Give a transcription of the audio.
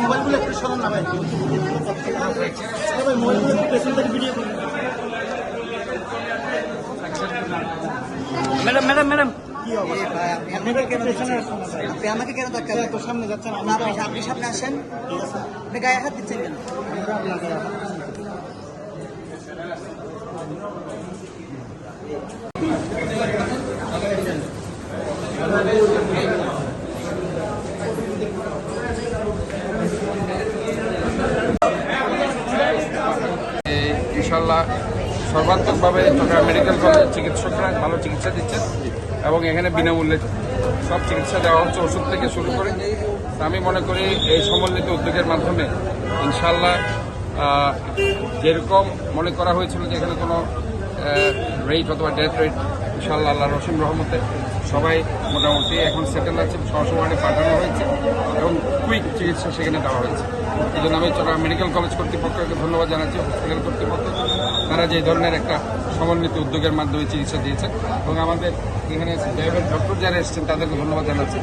মোবাইলগুলো একটু সরান না ভাই, মোবাইলগুলো পেছন থেকে ভিডিও করুন। ম্যাডাম ম্যাডাম ম্যাডাম আপনি আমাকে কেন ধাক্কা তো সামনে যাচ্ছেন, আপনি সামনে আসেন, আপনি গায়ে হাত দিচ্ছেন কেন? ইনশাল্লাহ সর্বাত্মকভাবে চট্টগ্রাম মেডিকেল কলেজের চিকিৎসকরা ভালো চিকিৎসা দিচ্ছেন এবং এখানে বিনামূল্যে সব চিকিৎসা দেওয়া হচ্ছে, ওষুধ থেকে শুরু করে। আমি মনে করি এই সমন্বিত উদ্যোগের মাধ্যমে ইনশাল্লাহ যেরকম মনে করা হয়েছিল যে এখানে কোনো রেট অথবা ডেথ রেট, ইনশাল্লাহ আল্লাহ রসিম রহমতে সবাই মোটামুটি এখন সেটেল আছে, সহসভাবে পাঠানো হয়েছে এবং কুইক চিকিৎসা সেখানে দেওয়া হয়েছে। এই জন্য আমি চট্টগ্রাম মেডিকেল কলেজ কর্তৃপক্ষকে ধন্যবাদ জানাচ্ছি, হসপিটাল কর্তৃপক্ষ, তারা যে ধরনের একটা সমন্বিত উদ্যোগের মাধ্যমে চিকিৎসা দিয়েছেন এবং আমাদের এখানে ডক্টর যারা এসেছেন তাদেরকে ধন্যবাদ জানাচ্ছি।